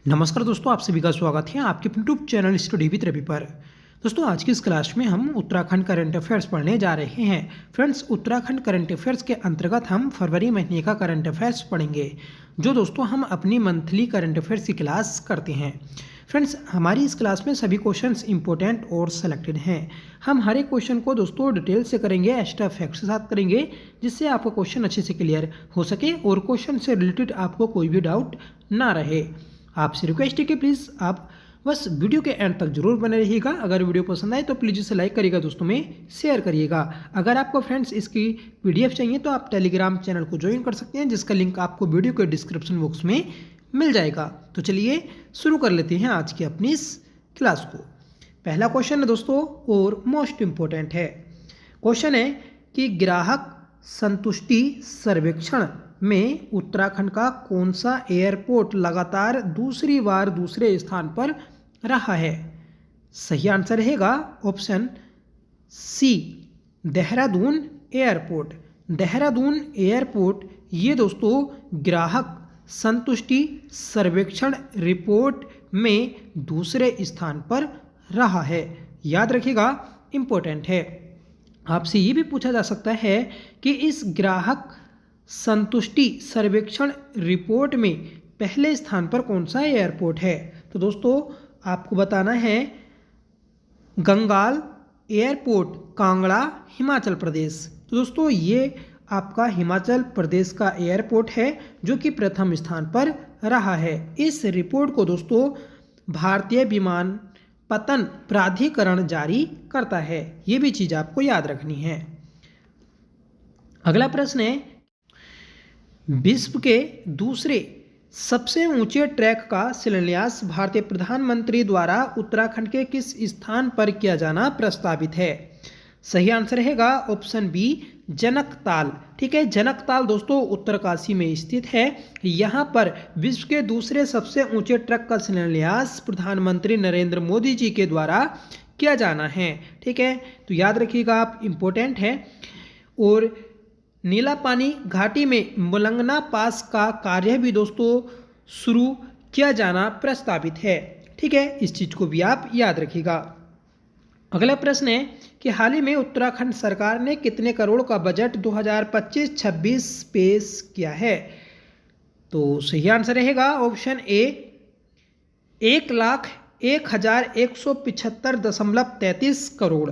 नमस्कार दोस्तों, आप सभी का स्वागत है आपके YouTube channel study with Ravi पर। दोस्तों, आज की इस क्लास में हम उत्तराखंड करंट अफेयर्स पढ़ने जा रहे हैं। फ्रेंड्स, उत्तराखंड करंट अफेयर्स के अंतर्गत हम फरवरी महीने का करंट अफेयर्स पढ़ेंगे, जो दोस्तों हम अपनी मंथली करंट अफेयर्स की क्लास करते हैं। फ्रेंड्स, हमारी इस क्लास में सभी क्वेश्चंस इंपॉर्टेंट और सेलेक्टेड हैं। हम हर एक क्वेश्चन को दोस्तों डिटेल से करेंगे, एक्स्ट्रा फैक्ट्स के साथ करेंगे, जिससे आपका क्वेश्चन अच्छे से क्लियर हो सके और क्वेश्चन से रिलेटेड आपको कोई भी डाउट ना रहे। आपसे रिक्वेस्ट है कि प्लीज़ आप बस वीडियो के एंड तक जरूर बने रहिएगा। अगर वीडियो पसंद आए तो प्लीज़ इसे लाइक करिएगा, दोस्तों में शेयर करिएगा। अगर आपको फ्रेंड्स इसकी पीडीएफ चाहिए तो आप टेलीग्राम चैनल को ज्वाइन कर सकते हैं, जिसका लिंक आपको वीडियो के डिस्क्रिप्शन बॉक्स में मिल जाएगा। तो चलिए शुरू कर लेते हैं आज की अपनी इस क्लास को। पहला क्वेश्चन है दोस्तों और मोस्ट इम्पोर्टेंट है। क्वेश्चन है कि ग्राहक संतुष्टि सर्वेक्षण में उत्तराखंड का कौन सा एयरपोर्ट लगातार दूसरी बार दूसरे स्थान पर रहा है। सही आंसर रहेगा option C, Dehradun airport. Dehradun airport ये दोस्तों ग्राहक संतुष्टि सर्वेक्षण रिपोर्ट में दूसरे स्थान पर रहा है। याद रखिएगा, इम्पोर्टेंट है। आपसे ये भी पूछा जा सकता है कि इस ग्राहक संतुष्टि सर्वेक्षण रिपोर्ट में पहले स्थान पर कौन सा एयरपोर्ट है। तो दोस्तों आपको बताना है गंगाल एयरपोर्ट, कांगड़ा, हिमाचल प्रदेश। तो दोस्तों ये आपका हिमाचल प्रदेश का एयरपोर्ट है जो कि प्रथम स्थान पर रहा है। इस रिपोर्ट को दोस्तों भारतीय विमानपत्तन प्राधिकरण जारी करता है। ये भी चीज़ आपको याद रखनी है। अगला प्रश्न है, विश्व के दूसरे सबसे ऊंचे ट्रैक का शिलान्यास भारतीय प्रधानमंत्री द्वारा उत्तराखंड के किस स्थान पर किया जाना प्रस्तावित है। सही आंसर रहेगा ऑप्शन बी, जनकताल। ठीक है, जनकताल दोस्तों उत्तरकाशी में स्थित है। यहाँ पर विश्व के दूसरे सबसे ऊंचे ट्रक का शिलान्यास प्रधानमंत्री नरेंद्र मोदी जी के द्वारा किया जाना है। ठीक है, तो याद रखिएगा आप, इम्पोर्टेंट है। और नीला पानी घाटी में मुलंगना पास का कार्य भी दोस्तों शुरू किया जाना प्रस्तावित है। ठीक है, इस चीज़ को भी आप याद रखिएगा। अगला प्रश्न है कि हाल ही में उत्तराखंड सरकार ने कितने करोड़ का बजट 2025-26 पेश किया है। तो सही आंसर रहेगा ऑप्शन ए, 1,01,175.33 करोड़।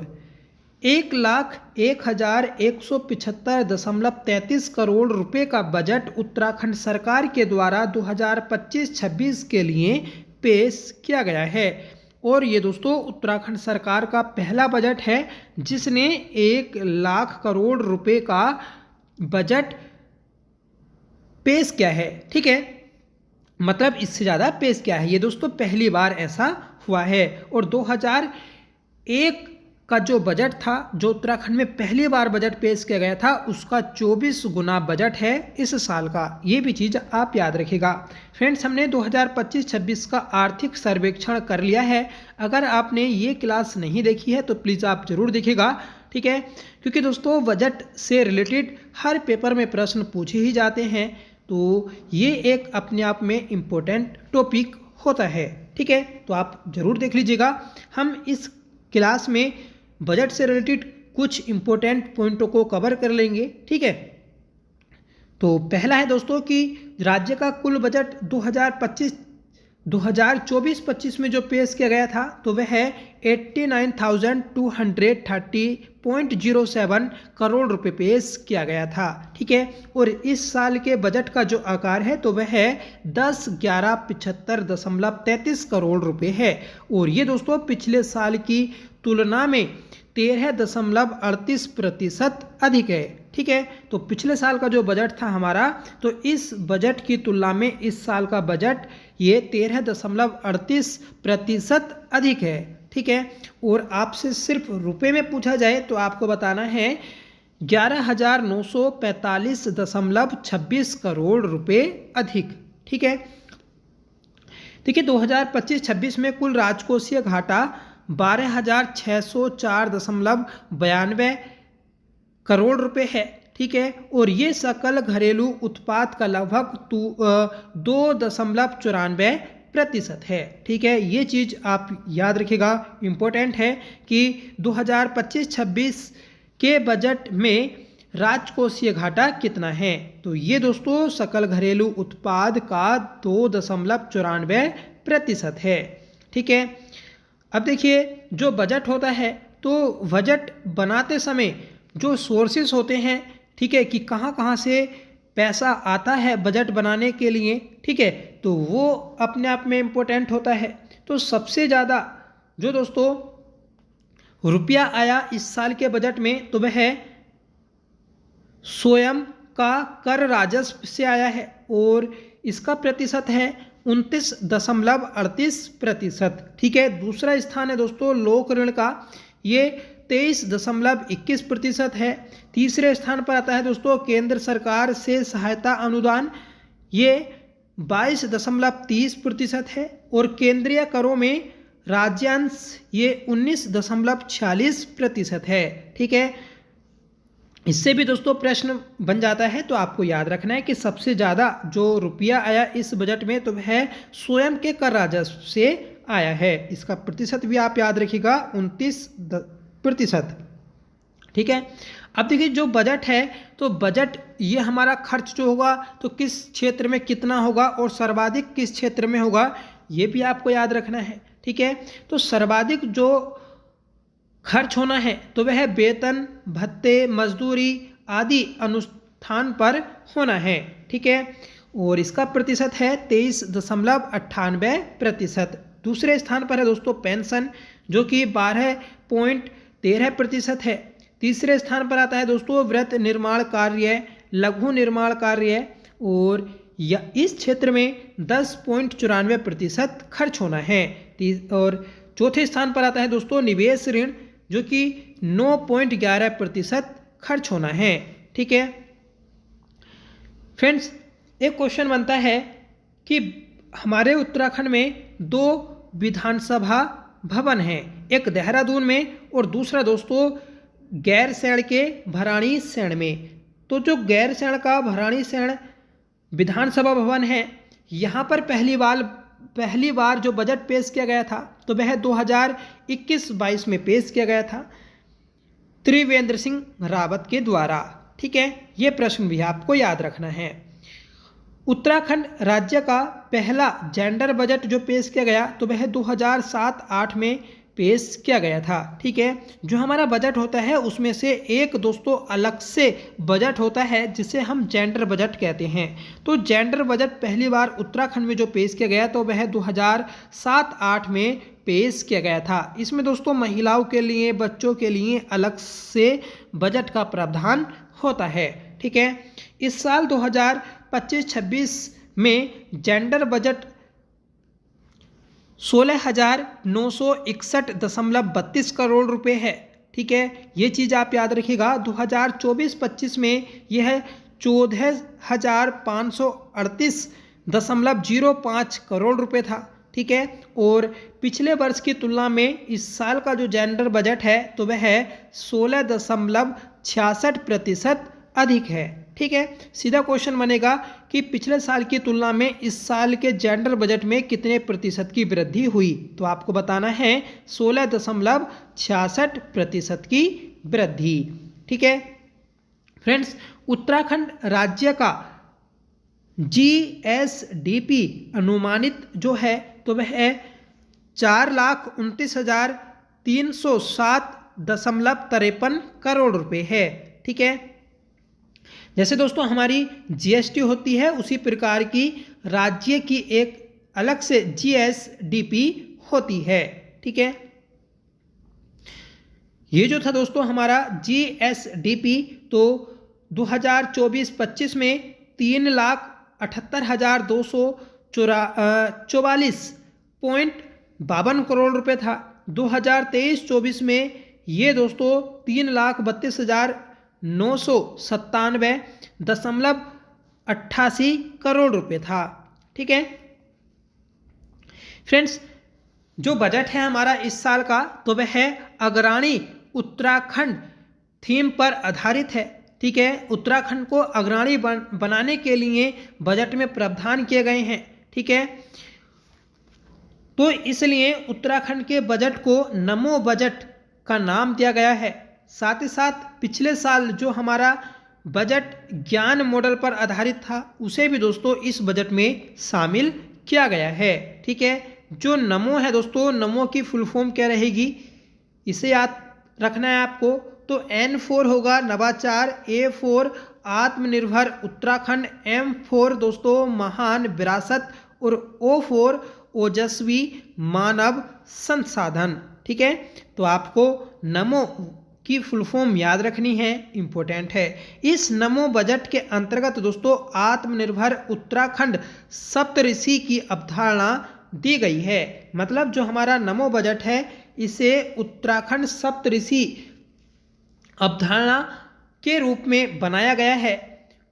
1,01,175.33 करोड़ रुपए का बजट उत्तराखंड सरकार के द्वारा 2025-26 के लिए पेश किया गया है। और ये दोस्तों उत्तराखंड सरकार का पहला बजट है जिसने 1,00,000 करोड़ रुपए का बजट पेश किया है। ठीक है, मतलब इससे ज़्यादा पेश किया है। ये दोस्तों पहली बार ऐसा हुआ है। और 2001 का जो बजट था, जो उत्तराखंड में पहली बार बजट पेश किया गया था, उसका 24 गुना बजट है इस साल का। ये भी चीज़ आप याद रखिएगा। फ्रेंड्स, हमने 2025-26 का आर्थिक सर्वेक्षण कर लिया है। अगर आपने ये क्लास नहीं देखी है तो प्लीज़ आप ज़रूर देखिएगा। ठीक है, क्योंकि दोस्तों बजट से रिलेटेड हर पेपर में प्रश्न पूछे ही जाते हैं, तो ये एक अपने आप में इम्पोर्टेंट टॉपिक होता है। ठीक है, तो आप ज़रूर देख लीजिएगा। हम इस क्लास में बजट से रिलेटेड कुछ इंपॉर्टेंट पॉइंटों को कवर कर लेंगे। ठीक है, तो पहला है दोस्तों कि राज्य का कुल बजट 2024-25 में जो पेश किया गया था तो वह है 89,230.07 करोड़ रुपए पेश किया गया था। ठीक है, और इस साल के बजट का जो आकार है तो वह है 10,11,75.33 करोड़ रुपए है। और ये दोस्तों पिछले साल की तुलना में 13.38% अधिक है। ठीक है, तो पिछले साल का जो बजट था हमारा, तो इस बजट की तुलना में इस साल का बजट ये 13.38% अधिक है। ठीक है, और आपसे सिर्फ रुपए में पूछा जाए तो आपको बताना है 11,945.26 करोड़ रुपए अधिक। ठीक है, देखिए 2025-26 में कुल राजकोषीय घाटा 12,604.92 करोड़ रुपए है। ठीक है, और ये सकल घरेलू उत्पाद का लगभग 2.94 प्रतिशत है। ठीक है, ये चीज़ आप याद रखिएगा, इम्पोर्टेंट है कि 2025-26 के बजट में राजकोषीय घाटा कितना है। तो ये दोस्तों सकल घरेलू उत्पाद का 2.94% है। ठीक है, अब देखिए जो बजट होता है तो बजट बनाते समय जो सोर्सेस होते हैं, ठीक है, कि कहाँ कहाँ से पैसा आता है बजट बनाने के लिए, ठीक है, तो वो अपने आप में इम्पोर्टेंट होता है। तो सबसे ज़्यादा जो दोस्तों रुपया आया इस साल के बजट में तो वह है स्वयं का कर राजस्व से आया है और इसका प्रतिशत है 29.38%। ठीक है, दूसरा स्थान है दोस्तों लोक ऋण का, ये 23.21% है। तीसरे स्थान पर आता है दोस्तों केंद्र सरकार से सहायता अनुदान, ये 22.30% है। और केंद्रीय करों में राज्यांश ये 19.46% है। ठीक है, इससे भी दोस्तों प्रश्न बन जाता है, तो आपको याद रखना है कि सबसे ज़्यादा जो रुपया आया इस बजट में तो वह स्वयं के कर राजस्व से आया है। इसका प्रतिशत भी आप याद रखिएगा 29%। ठीक है, अब देखिए जो बजट है तो बजट ये हमारा खर्च जो होगा तो किस क्षेत्र में कितना होगा और सर्वाधिक किस क्षेत्र में होगा, ये भी आपको याद रखना है। ठीक है, तो सर्वाधिक जो खर्च होना है तो वह वेतन, भत्ते, मजदूरी आदि अनुष्ठान पर होना है। ठीक है, और इसका प्रतिशत है 23.98%। दूसरे स्थान पर है दोस्तों पेंशन जो कि 12.13% है। तीसरे स्थान पर आता है दोस्तों वृत्त निर्माण कार्य, लघु निर्माण कार्य, और इस क्षेत्र में 10.94% खर्च होना है। और चौथे स्थान पर आता है दोस्तों निवेश ऋण जो कि 9.11% खर्च होना है। ठीक है फ्रेंड्स, एक क्वेश्चन बनता है कि हमारे उत्तराखंड में 2 विधानसभा भवन हैं, एक देहरादून में और दूसरा दोस्तों गैरसैंण के भराड़ीसैंण में। तो जो गैरसैंण का भराड़ीसैंण विधानसभा भवन है, यहाँ पर पहली बार जो बजट पेश किया गया था तो वह 2021-22 में पेश किया गया था त्रिवेंद्र सिंह रावत के द्वारा। ठीक है, ये प्रश्न भी आपको याद रखना है। उत्तराखंड राज्य का पहला जेंडर बजट जो पेश किया गया तो वह 2007-08 में पेश किया गया था। ठीक है, जो हमारा बजट होता है उसमें से एक दोस्तों अलग से बजट होता है जिसे हम जेंडर बजट कहते हैं। तो जेंडर बजट पहली बार उत्तराखंड में जो पेश किया गया तो वह 2007-08 में पेश किया गया था। इसमें दोस्तों महिलाओं के लिए, बच्चों के लिए अलग से बजट का प्रावधान होता है। ठीक है, इस साल 2025-26 में जेंडर बजट 16,961.32 करोड़ रुपए है। ठीक है, ये चीज़ आप याद रखिएगा। 2024-25 में यह 14,538.05 करोड़ रुपए था। ठीक है, और पिछले वर्ष की तुलना में इस साल का जो जेंडर बजट है तो वह 16.66% अधिक है। ठीक है, सीधा क्वेश्चन बनेगा कि पिछले साल की तुलना में इस साल के जेंडर बजट में कितने प्रतिशत की वृद्धि हुई, तो आपको बताना है 16.66% की वृद्धि। ठीक है फ्रेंड्स, उत्तराखंड राज्य का GSDP अनुमानित जो है तो वह 4,29,307.53 करोड़ रुपए है। ठीक है, जैसे दोस्तों हमारी GST होती है उसी प्रकार की राज्य की एक अलग से GSDP होती है। ठीक है, ये जो था दोस्तों हमारा GSDP तो 2024-25 में 3,78,244.52 करोड़ रुपए था। 2023-24 में ये दोस्तों 3,32,997.88 करोड़ रुपए था। ठीक है फ्रेंड्स, जो बजट है हमारा इस साल का तो वह है अग्रणी उत्तराखंड थीम पर आधारित है। ठीक है, उत्तराखंड को अग्रणी बनाने के लिए बजट में प्रावधान किए गए हैं। ठीक है, तो इसलिए उत्तराखंड के बजट को नमो बजट का नाम दिया गया है। साथ ही साथ पिछले साल जो हमारा बजट ज्ञान मॉडल पर आधारित था उसे भी दोस्तों इस बजट में शामिल किया गया है। ठीक है, जो नमो है दोस्तों, नमो की फुल फॉर्म क्या रहेगी इसे याद रखना है आपको। तो N4 होगा नवाचार, A4 आत्मनिर्भर उत्तराखंड, M4 दोस्तों महान विरासत और O4 ओजस्वी मानव संसाधन। ठीक है, तो आपको नमो की फुल फॉर्म याद रखनी है, इंपॉर्टेंट है। इस नमो बजट के अंतर्गत दोस्तों आत्मनिर्भर उत्तराखंड सप्तऋषि की अवधारणा दी गई है। मतलब जो हमारा नमो बजट है इसे उत्तराखंड सप्तऋषि अवधारणा के रूप में बनाया गया है।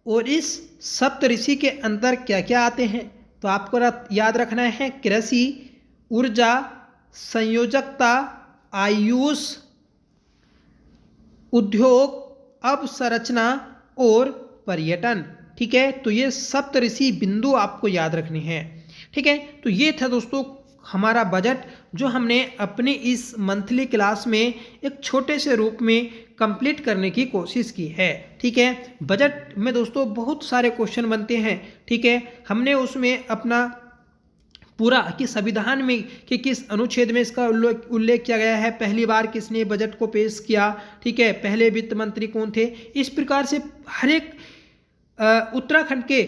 और इस सप्तऋषि के अंदर क्या क्या आते हैं तो आपको याद रखना है, कृषि, ऊर्जा, संयोजकता, आयुष, उद्योग, अवसंरचना और पर्यटन। ठीक है, तो ये सप्तऋषि बिंदु आपको याद रखने हैं। ठीक है, तो ये था दोस्तों हमारा बजट जो हमने अपनी इस मंथली क्लास में एक छोटे से रूप में कंप्लीट करने की कोशिश की है। ठीक है, बजट में दोस्तों बहुत सारे क्वेश्चन बनते हैं। ठीक है, हमने उसमें अपना पूरा कि संविधान में कि किस अनुच्छेद में इसका उल्लेख किया गया है, पहली बार किसने बजट को पेश किया, ठीक है, पहले वित्त मंत्री कौन थे, इस प्रकार से हर एक उत्तराखंड के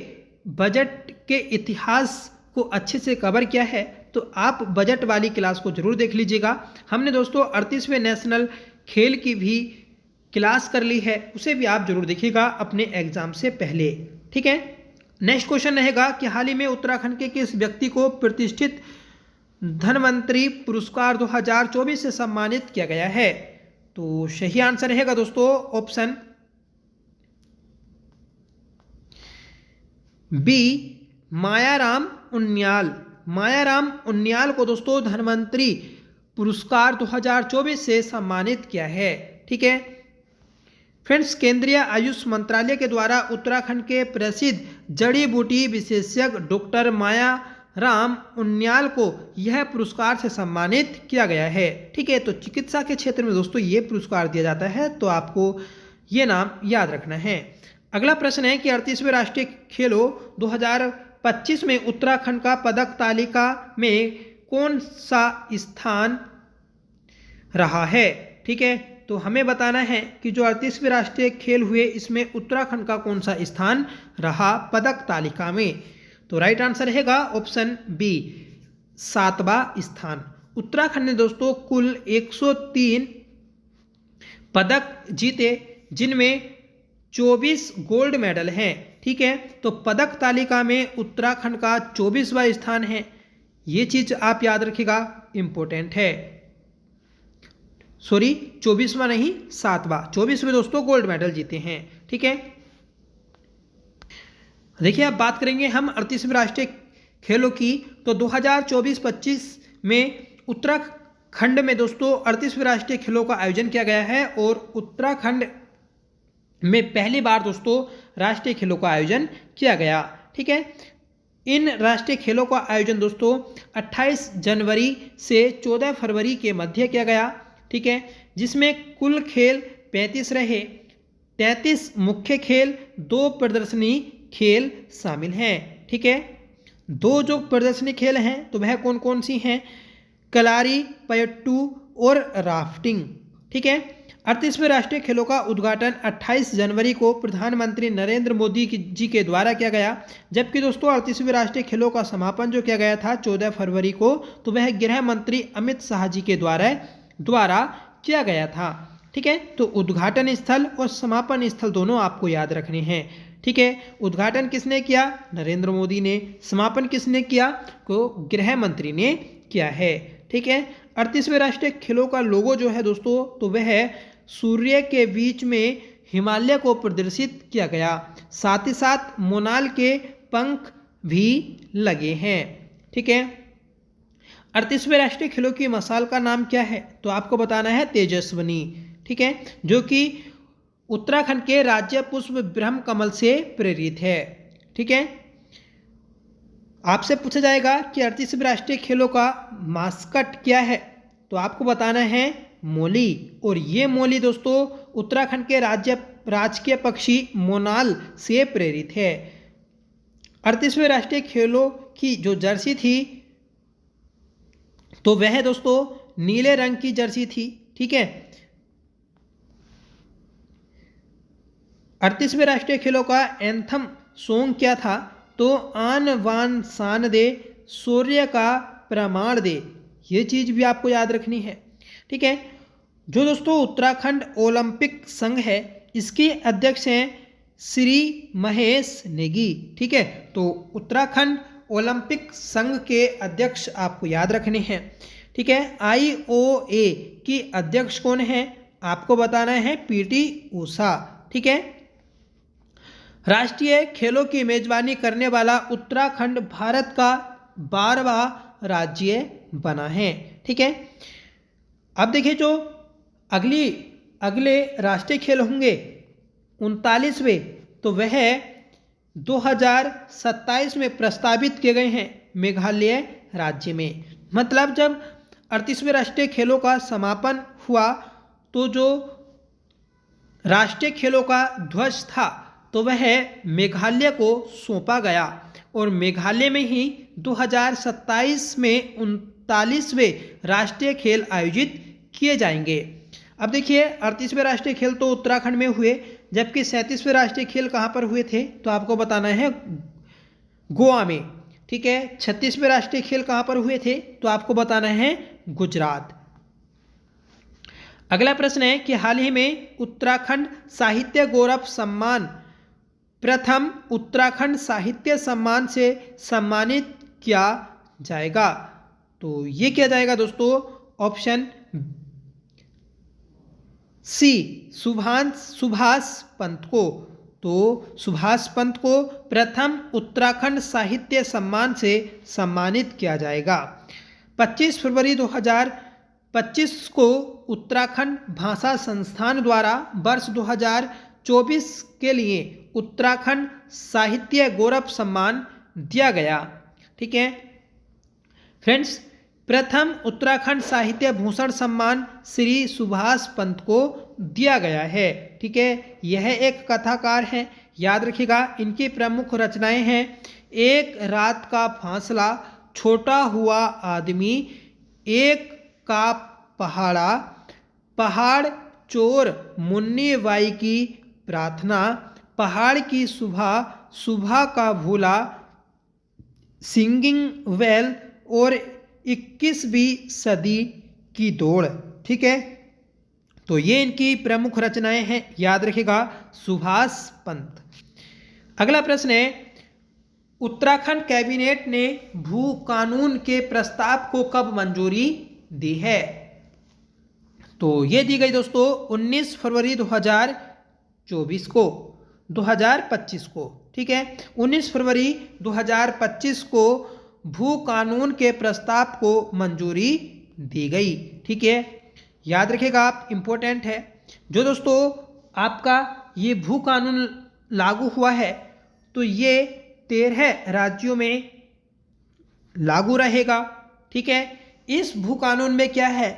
बजट के इतिहास को अच्छे से कवर किया है। तो आप बजट वाली क्लास को जरूर देख लीजिएगा। हमने दोस्तों 38वें नेशनल खेल की भी क्लास कर ली है, उसे भी आप जरूर देखिएगा अपने एग्जाम से पहले। ठीक है, नेक्स्ट क्वेश्चन रहेगा कि हाल ही में उत्तराखंड के किस व्यक्ति को प्रतिष्ठित धनवंतरी पुरस्कार 2024 से सम्मानित किया गया है। तो सही आंसर रहेगा दोस्तों ऑप्शन बी, मायाराम उनियाल। मायाराम उनियाल को दोस्तों धनवंतरी पुरस्कार 2024 से सम्मानित किया है। ठीक है फ्रेंड्स, केंद्रीय आयुष मंत्रालय के द्वारा उत्तराखंड के प्रसिद्ध जड़ी बूटी विशेषज्ञ डॉक्टर मायाराम उनियाल को यह पुरस्कार से सम्मानित किया गया है। ठीक है, तो चिकित्सा के क्षेत्र में दोस्तों ये पुरस्कार दिया जाता है, तो आपको ये नाम याद रखना है। अगला प्रश्न है कि 38वें राष्ट्रीय खेलों 2025 में उत्तराखंड का पदक तालिका में कौन सा स्थान रहा है। ठीक है, तो हमें बताना है कि जो 38वें राष्ट्रीय खेल हुए इसमें उत्तराखंड का कौन सा स्थान रहा पदक तालिका में। तो राइट आंसर रहेगा ऑप्शन बी, 7वां स्थान। उत्तराखंड ने दोस्तों कुल 103 पदक जीते जिनमें 24 गोल्ड मेडल हैं। ठीक है, तो पदक तालिका में उत्तराखंड का 24वां स्थान है, ये चीज आप याद रखिएगा, इंपॉर्टेंट है। सॉरी 24वां नहीं 7वां, 24 में दोस्तों गोल्ड मेडल जीते हैं। ठीक है, देखिए अब बात करेंगे हम 38वें राष्ट्रीय खेलों की। तो 2024-25 में उत्तराखंड में दोस्तों 38वें राष्ट्रीय खेलों का आयोजन किया गया है और उत्तराखंड में पहली बार दोस्तों राष्ट्रीय खेलों का आयोजन किया गया। ठीक है, इन राष्ट्रीय खेलों का आयोजन दोस्तों 28 जनवरी से 14 फरवरी के मध्य किया गया। ठीक है, जिसमें कुल खेल 35 रहे, 33 मुख्य खेल, 2 प्रदर्शनी खेल शामिल हैं। ठीक है, 2 जो प्रदर्शनी खेल हैं तो वह कौन कौन सी हैं, कलारी, पयट्टू और राफ्टिंग। ठीक है, 38वें राष्ट्रीय खेलों का उद्घाटन 28 जनवरी को प्रधानमंत्री नरेंद्र मोदी जी के द्वारा किया गया, जबकि दोस्तों 38वें राष्ट्रीय खेलों का समापन जो किया गया था 14 फरवरी को, तो वह गृह मंत्री अमित शाह जी के द्वारा किया गया था। ठीक है, तो उद्घाटन स्थल और समापन स्थल दोनों आपको याद रखने हैं। ठीक है, उद्घाटन किसने किया, नरेंद्र मोदी ने, समापन किसने किया, तो गृह मंत्री ने किया है। ठीक है, 38वें राष्ट्रीय खेलों का लोगो जो है दोस्तों तो वह सूर्य के बीच में हिमालय को प्रदर्शित किया गया, साथ ही साथ मोनाल के पंख भी लगे हैं। ठीक है, 38वें राष्ट्रीय खेलों की मशाल का नाम क्या है, तो आपको बताना है तेजस्विनी। ठीक है, जो कि उत्तराखंड के राज्य पुष्प ब्रह्म कमल से प्रेरित है। ठीक है, आपसे पूछा जाएगा कि 38वें राष्ट्रीय खेलों का मास्कट क्या है, तो आपको बताना है मोली। और ये मोली दोस्तों उत्तराखंड के राजकीय पक्षी मोनाल से प्रेरित है। 38वें राष्ट्रीय खेलों की जो जर्सी थी तो वह दोस्तों नीले रंग की जर्सी थी। ठीक है, 38वें राष्ट्रीय खेलों का एंथम सॉन्ग क्या था, तो आन वान शान दे सूर्य का प्रमाण दे। ये चीज़ भी आपको याद रखनी है। ठीक है, जो दोस्तों उत्तराखंड ओलंपिक संघ है इसके अध्यक्ष हैं श्री महेश नेगी। ठीक है, तो उत्तराखंड ओलंपिक संघ के अध्यक्ष आपको याद रखने हैं। ठीक है, IOA की अध्यक्ष कौन है, आपको बताना है PT ऊषा। ठीक है, राष्ट्रीय खेलों की मेजबानी करने वाला उत्तराखंड भारत का 12वां राज्य बना है। ठीक है, अब देखिए जो अगले राष्ट्रीय खेल होंगे 39वें, तो वह 2027 में प्रस्तावित किए गए हैं मेघालय राज्य में। मतलब जब 38वें राष्ट्रीय खेलों का समापन हुआ तो जो राष्ट्रीय खेलों का ध्वज था तो वह मेघालय को सौंपा गया और मेघालय में ही 2027 में 39वें राष्ट्रीय खेल आयोजित किए जाएंगे। अब देखिए 38वें राष्ट्रीय खेल तो उत्तराखंड में हुए, जबकि 37वें राष्ट्रीय खेल कहाँ पर हुए थे, तो आपको बताना है गोवा में। ठीक है, 36वें राष्ट्रीय खेल कहाँ पर हुए थे, तो आपको बताना है गुजरात। अगला प्रश्न है कि हाल ही में उत्तराखंड साहित्य गौरव सम्मान प्रथम उत्तराखंड साहित्य सम्मान से सम्मानित किया जाएगा, तो ये किया जाएगा दोस्तों ऑप्शन C सुभाष पंत को। तो सुभाष पंत को प्रथम उत्तराखंड साहित्य सम्मान से सम्मानित किया जाएगा। 25 फरवरी 2025 को उत्तराखंड भाषा संस्थान द्वारा वर्ष 2024 के लिए उत्तराखंड साहित्य गौरव सम्मान दिया गया। ठीक है फ्रेंड्स, प्रथम उत्तराखंड साहित्य भूषण सम्मान श्री सुभाष पंत को दिया गया है। ठीक है, यह एक कथाकार हैं, याद रखिएगा। इनकी प्रमुख रचनाएं हैं एक रात का फासला, छोटा हुआ आदमी, एक का पहाड़ा, पहाड़ चोर, मुन्नी बाई की प्रार्थना, पहाड़ की सुबह, सुबह का भूला, सिंगिंग वेल और 21वीं सदी की दौड़। ठीक है, तो ये इनकी प्रमुख रचनाएं हैं, याद रखिएगा सुभाष पंत। अगला प्रश्न है उत्तराखंड कैबिनेट ने भू कानून के प्रस्ताव को कब मंजूरी दी है, तो ये दी गई दोस्तों 19 फरवरी 2024 को 2025 को। ठीक है, 19 फरवरी 2025 को भू कानून के प्रस्ताव को मंजूरी दी गई। ठीक है, याद रखिएगा आप, इम्पोर्टेंट है। जो दोस्तों आपका ये भू कानून लागू हुआ है तो ये 13 राज्यों में लागू रहेगा। ठीक है, इस भू कानून में क्या है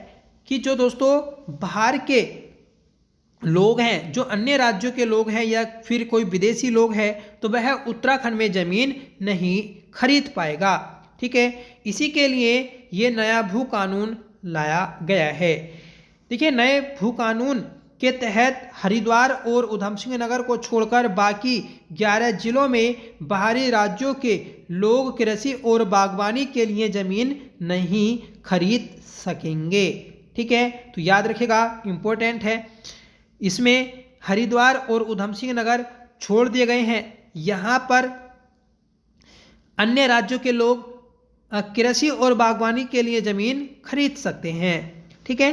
कि जो दोस्तों बाहर के लोग हैं, जो अन्य राज्यों के लोग हैं या फिर कोई विदेशी लोग हैं, तो वह उत्तराखंड में ज़मीन नहीं खरीद पाएगा। ठीक है, इसी के लिए ये नया भू कानून लाया गया है। देखिए, नए भू कानून के तहत हरिद्वार और उधम सिंह नगर को छोड़कर बाकी 11 जिलों में बाहरी राज्यों के लोग कृषि और बागवानी के लिए ज़मीन नहीं खरीद सकेंगे। ठीक है, तो याद रखिएगा, इम्पोर्टेंट है। इसमें हरिद्वार और उधम सिंह नगर छोड़ दिए गए हैं, यहाँ पर अन्य राज्यों के लोग कृषि और बागवानी के लिए ज़मीन खरीद सकते हैं। ठीक है,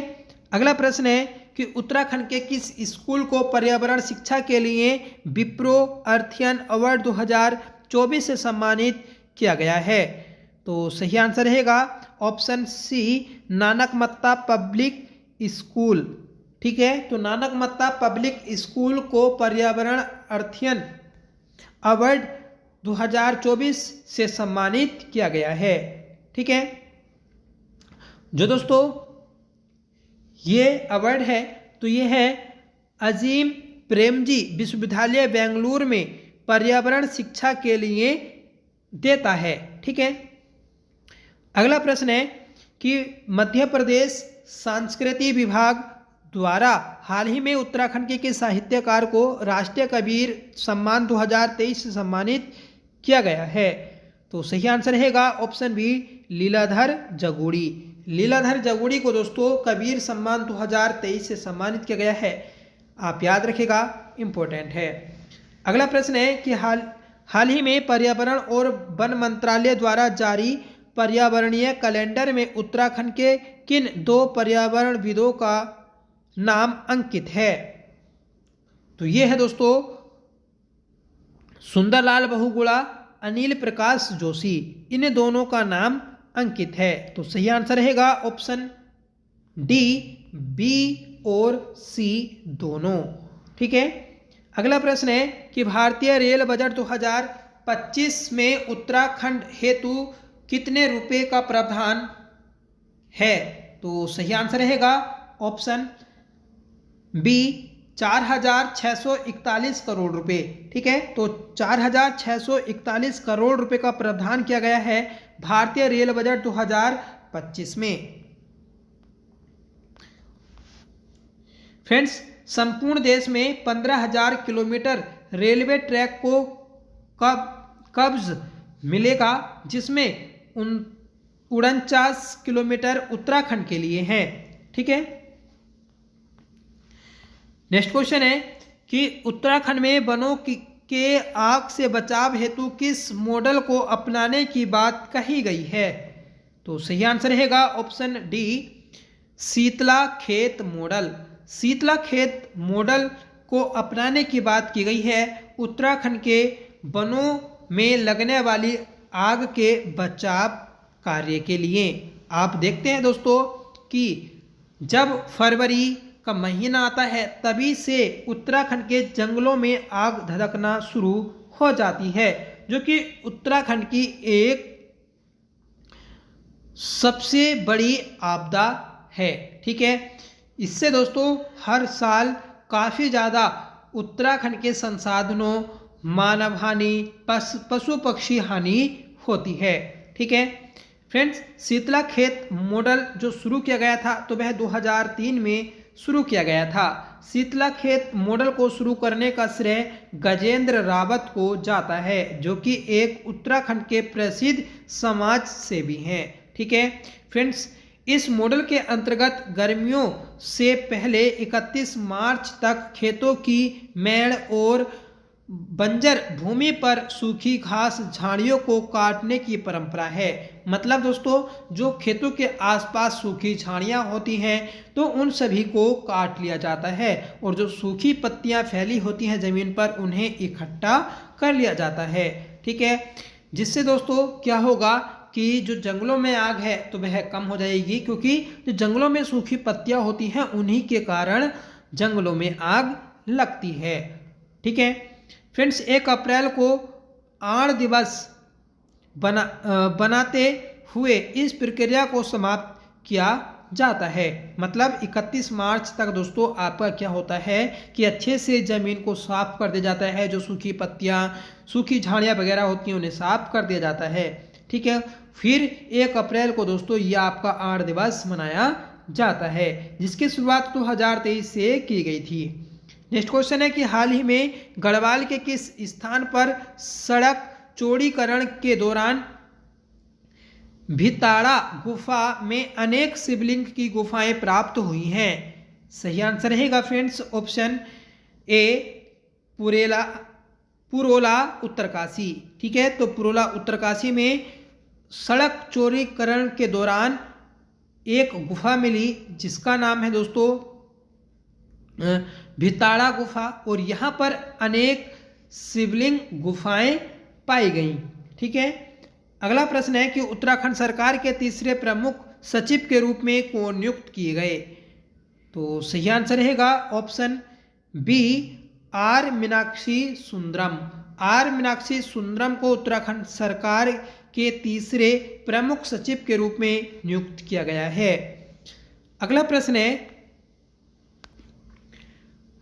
अगला प्रश्न है कि उत्तराखंड के किस स्कूल को पर्यावरण शिक्षा के लिए विप्रो अर्थियन अवार्ड 2024 से सम्मानित किया गया है, तो सही आंसर रहेगा option C Nanakmatta public school. ठीक है, तो नानकमत्ता पब्लिक स्कूल को पर्यावरण अर्थियन अवार्ड 2024 से सम्मानित किया गया है। ठीक है, जो दोस्तों ये अवार्ड है तो ये है अजीम प्रेमजी विश्वविद्यालय बेंगलुरु में पर्यावरण शिक्षा के लिए देता है। ठीक है, अगला प्रश्न है कि मध्य प्रदेश सांस्कृतिक विभाग द्वारा हाल ही में उत्तराखंड के किस साहित्यकार को राष्ट्रीय कबीर सम्मान 2023 से सम्मानित किया गया है? तो सही आंसर रहेगा ऑप्शन बी, लीलाधर जगूड़ी। लीलाधर जगूड़ी को दोस्तों कबीर सम्मान 2023 से सम्मानित किया गया है। आप याद रखिएगा, इंपॉर्टेंट है। अगला प्रश्न है कि हाल ही में पर्यावरण और वन मंत्रालय द्वारा जारी पर्यावरणीय कैलेंडर में उत्तराखंड के किन 2 पर्यावरणविदों का नाम अंकित है? तो ये है दोस्तों सुंदरलाल बहुगुणा, अनिल प्रकाश जोशी, इन दोनों का नाम अंकित है। तो सही आंसर रहेगा ऑप्शन डी, बी और सी दोनों। ठीक है, अगला प्रश्न है कि भारतीय रेल बजट 2025 में उत्तराखंड हेतु कितने रुपए का प्रावधान है? तो सही आंसर रहेगा ऑप्शन बी, 4,641 करोड़ रुपए। ठीक है, तो 4,641 करोड़ रुपए का प्रावधान किया गया है भारतीय रेल बजट 2025 में। फ्रेंड्स, संपूर्ण देश में 15,000 किलोमीटर रेलवे ट्रैक को कब्ज मिलेगा, जिसमें 49 किलोमीटर उत्तराखंड के लिए हैं। ठीक है, नेक्स्ट क्वेश्चन है कि उत्तराखंड में वनों के आग से बचाव हेतु किस मॉडल को अपनाने की बात कही गई है? तो सही आंसर रहेगा ऑप्शन डी, शीतला खेत मॉडल। शीतला खेत मॉडल को अपनाने की बात की गई है उत्तराखंड के वनों में लगने वाली आग के बचाव कार्य के लिए। आप देखते हैं दोस्तों कि जब फरवरी का महीना आता है तभी से उत्तराखंड के जंगलों में आग धधकना शुरू हो जाती है, जो कि उत्तराखंड की एक सबसे बड़ी आपदा है। ठीक है, इससे दोस्तों हर साल काफ़ी ज़्यादा उत्तराखंड के संसाधनों, मानव हानि, पशु पक्षी हानि होती है। ठीक है फ्रेंड्स, शीतला खेत मॉडल जो शुरू किया गया था तो वह 2003 में शुरू किया गया था। शीतला खेत मॉडल को शुरू करने का श्रेय गजेंद्र रावत को जाता है, जो कि एक उत्तराखंड के प्रसिद्ध समाज सेवी हैं। ठीक है फ्रेंड्स, इस मॉडल के अंतर्गत गर्मियों से पहले 31 मार्च तक खेतों की मेड़ और बंजर भूमि पर सूखी घास झाड़ियों को काटने की परंपरा है। मतलब दोस्तों, जो खेतों के आसपास सूखी झाड़ियां होती हैं तो उन सभी को काट लिया जाता है और जो सूखी पत्तियां फैली होती हैं ज़मीन पर उन्हें इकट्ठा कर लिया जाता है। ठीक है, जिससे दोस्तों क्या होगा कि जो जंगलों में आग है तो वह कम हो जाएगी, क्योंकि जो जंगलों में सूखी पत्तियां होती हैं उन्हीं के कारण जंगलों में आग लगती है। ठीक है फ्रेंड्स, 1 अप्रैल को आड़ दिवस बनाते हुए इस प्रक्रिया को समाप्त किया जाता है। मतलब 31 मार्च तक दोस्तों आपका क्या होता है कि अच्छे से ज़मीन को साफ कर दिया जाता है, जो सूखी पत्तियां, सूखी झाड़ियां वगैरह होती हैं उन्हें साफ कर दिया जाता है। ठीक है, फिर 1 अप्रैल को दोस्तों यह आपका आड़ दिवस मनाया जाता है, जिसकी शुरुआत 2023 से की गई थी। नेक्स्ट क्वेश्चन है कि हाल ही में गढ़वाल के किस स्थान पर सड़क चौड़ीकरण के दौरान भिताड़ा गुफा में अनेक शिवलिंग की गुफाएं प्राप्त हुई हैं? सही आंसर रहेगा friends option A, Purola Uttarkashi. ठीक है, तो पुरोला उत्तरकाशी में सड़क चौड़ीकरण के दौरान एक गुफा मिली जिसका नाम है दोस्तों भिताड़ा गुफा, और यहाँ पर अनेक शिवलिंग गुफाएं पाई गई। ठीक है, अगला प्रश्न है कि उत्तराखंड सरकार के तीसरे प्रमुख सचिव के रूप में कौन नियुक्त किए गए? तो सही आंसर रहेगा option B, R Meenakshi Sundaram. R Meenakshi Sundaram को उत्तराखंड सरकार के तीसरे प्रमुख सचिव के रूप में नियुक्त किया गया है। अगला प्रश्न है,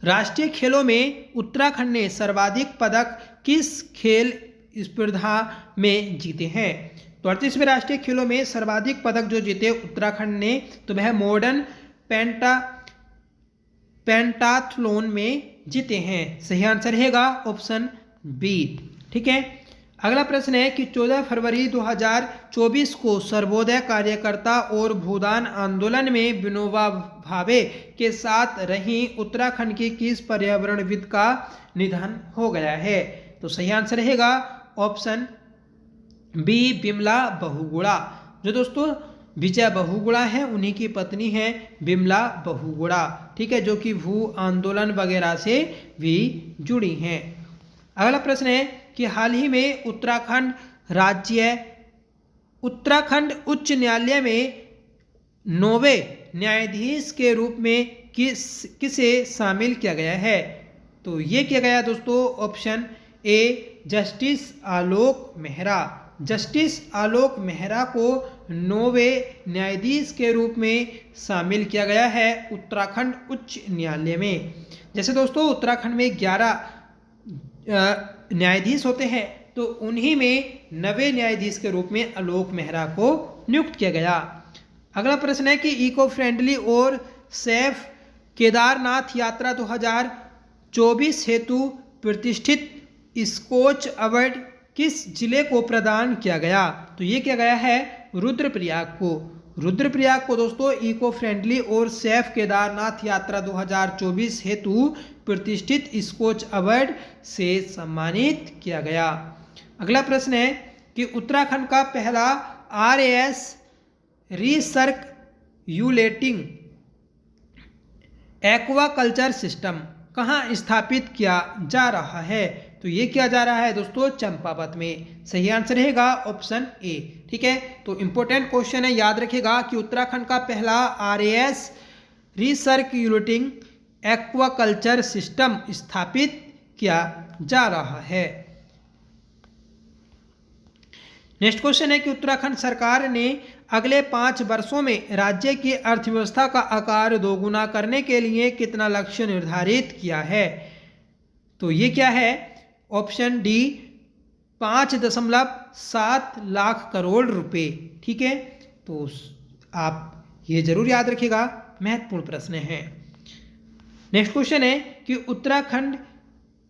राष्ट्रीय खेलों में उत्तराखंड ने सर्वाधिक पदक किस खेल स्पर्धा में जीते हैं? तो 38वें राष्ट्रीय खेलों में सर्वाधिक पदक जो जीते उत्तराखंड ने, तो वह मॉडर्न पेंटाथलॉन में जीते हैं। सही आंसर रहेगा ऑप्शन बी। ठीक है। अगला प्रश्न है कि 14 फरवरी 2024 को सर्वोदय कार्यकर्ता और भूदान आंदोलन में विनोबा भावे के साथ रही उत्तराखंड की किस पर्यावरणविद का निधन हो गया है? तो सही आंसर रहेगा ऑप्शन बी, बिमला बहुगुणा। जो दोस्तों विजय बहुगुणा है, उन्हीं की पत्नी है बिमला बहुगुणा। ठीक है, जो कि भू आंदोलन वगैरह से भी जुड़ी हैं। अगला प्रश्न है कि हाल ही में उत्तराखंड उच्च न्यायालय में 9वें न्यायाधीश के रूप में किसे शामिल किया गया है? तो ये किया गया दोस्तों option A, justice Alok Mehra. Justice Alok Mehra को 9वें न्यायाधीश के रूप में शामिल किया गया है उत्तराखंड उच्च न्यायालय में। जैसे दोस्तों उत्तराखंड में 11 न्यायाधीश होते हैं, तो उन्हीं में 9वें न्यायाधीश के रूप में आलोक मेहरा को नियुक्त किया गया। अगला प्रश्न है कि इको फ्रेंडली और सेफ केदारनाथ यात्रा 2024 हेतु प्रतिष्ठित स्कॉच अवार्ड किस जिले को प्रदान किया गया? तो ये किया गया है रुद्रप्रयाग को। रुद्रप्रयाग को दोस्तों इको फ्रेंडली और सेफ केदारनाथ यात्रा 2024 हेतु प्रतिष्ठित स्कॉच अवार्ड से सम्मानित किया गया। अगला प्रश्न है कि उत्तराखंड का पहला RAS रिसर्क्यूलेटिंग एक्वाकल्चर सिस्टम कहाँ स्थापित किया जा रहा है? तो ये किया जा रहा है दोस्तों चंपावत में। सही आंसर रहेगा ऑप्शन ए। ठीक है, तो इंपॉर्टेंट क्वेश्चन है, याद रखिएगा कि उत्तराखंड का पहला RAS रिसर्क्यूलेटिंग एक्वाकल्चर सिस्टम स्थापित किया जा रहा है। नेक्स्ट क्वेश्चन है कि उत्तराखंड सरकार ने अगले 5 वर्षों में राज्य की अर्थव्यवस्था का आकार दोगुना करने के लिए कितना लक्ष्य निर्धारित किया है? तो ये क्या है? ऑप्शन डी, 5.7 लाख करोड़ रुपए। ठीक है, तो आप ये जरूर याद रखिएगा, महत्वपूर्ण प्रश्न है। नेक्स्ट क्वेश्चन है कि उत्तराखंड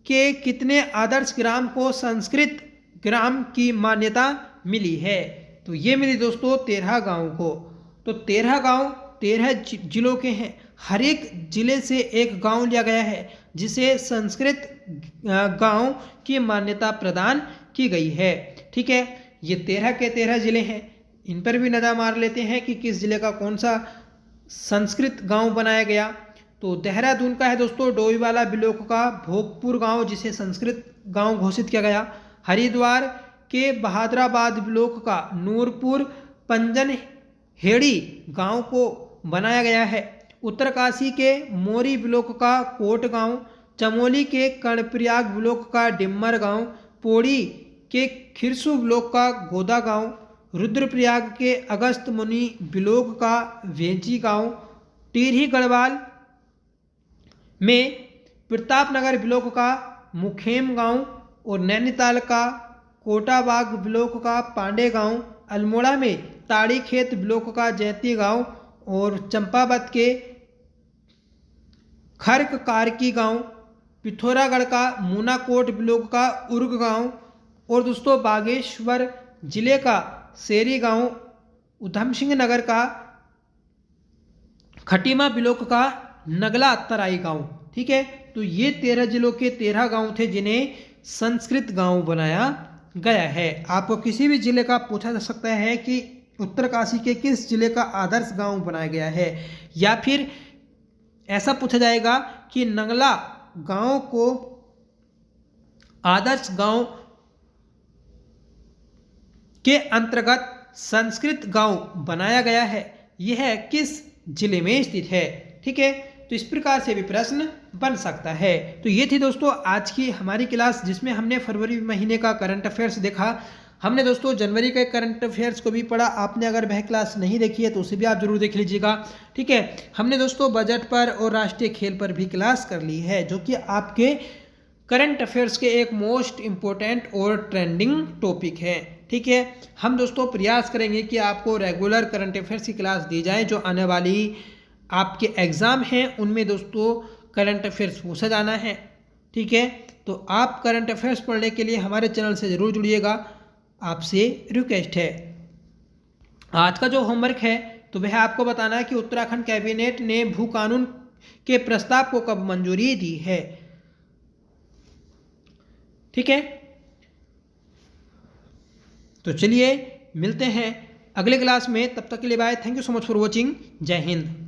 के कितने आदर्श ग्राम को संस्कृत ग्राम की मान्यता मिली है? तो ये मिली दोस्तों 13 गाँव को। तो 13 गाँव 13 जिलों के हैं। हर एक जिले से एक गांव लिया गया है जिसे संस्कृत गांव की मान्यता प्रदान की गई है। ठीक है, ये 13 के 13 जिले हैं। इन पर भी नज़र मार लेते हैं कि किस जिले का कौन सा संस्कृत गांव बनाया गया। तो देहरादून का है दोस्तों डोईवाला ब्लॉक का भोगपुर गांव, जिसे संस्कृत गांव घोषित किया गया। हरिद्वार के बहादुराबाद ब्लॉक का नूरपुर पंजन हेड़ी गांव को बनाया गया है। उत्तरकाशी के मोरी ब्लॉक का कोट गांव, चमोली के कर्णप्रयाग ब्लॉक का डिम्मर गांव, पौड़ी के खिरसू ब्लॉक का गोदा गांव, रुद्रप्रयाग के अगस्त मुनि ब्लॉक का वेंची गांव, टिहरी गढ़वाल में प्रतापनगर ब्लॉक का मुखेम गांव और नैनीताल का कोटाबाग ब्लॉक का पांडे गांव, अल्मोड़ा में ताड़ी खेत ब्लॉक का जैती गांव और चंपावत के खर्क कारकी गांव, पिथौरागढ़ का मूनाकोट ब्लॉक का उर्ग गांव और दोस्तों बागेश्वर जिले का सेरी गांव, उधम सिंह नगर का खटीमा ब्लॉक का नगला तराई गांव। ठीक है, तो ये 13 जिलों के 13 गांव थे जिन्हें संस्कृत गांव बनाया गया है। आपको किसी भी जिले का पूछा जा सकता है कि उत्तरकाशी के किस जिले का आदर्श गांव बनाया गया है, या फिर ऐसा पूछा जाएगा कि नंगला गांव को आदर्श गांव के अंतर्गत संस्कृत गांव बनाया गया है, यह किस जिले में स्थित है। ठीक है, तो इस प्रकार से भी प्रश्न बन सकता है। तो ये थी दोस्तों आज की हमारी क्लास, जिसमें हमने फरवरी महीने का करंट अफेयर्स देखा। हमने दोस्तों जनवरी के करंट अफेयर्स को भी पढ़ा। आपने अगर वह क्लास नहीं देखी है तो उसे भी आप जरूर देख लीजिएगा, ठीक है। हमने दोस्तों बजट पर और राष्ट्रीय खेल पर भी क्लास कर ली है, जो कि आपके करंट अफेयर्स के एक मोस्ट इम्पोर्टेंट और ट्रेंडिंग टॉपिक है, ठीक है। हम दोस्तों प्रयास करेंगे कि आपको रेगुलर करंट अफेयर्स की क्लास दी जाए। जो आने वाली आपके एग्ज़ाम हैं उनमें दोस्तों करंट अफेयर्स पूछा जाना है, ठीक है। तो आप करंट अफेयर्स पढ़ने के लिए हमारे चैनल से ज़रूर जुड़िएगा, आपसे रिक्वेस्ट है। आज का जो होमवर्क है तो वह आपको बताना है कि उत्तराखंड कैबिनेट ने भू कानून के प्रस्ताव को कब मंजूरी दी है, ठीक है। तो चलिए मिलते हैं अगले क्लास में, तब तक के लिए bye. Thank you so much for watching. जय हिंद।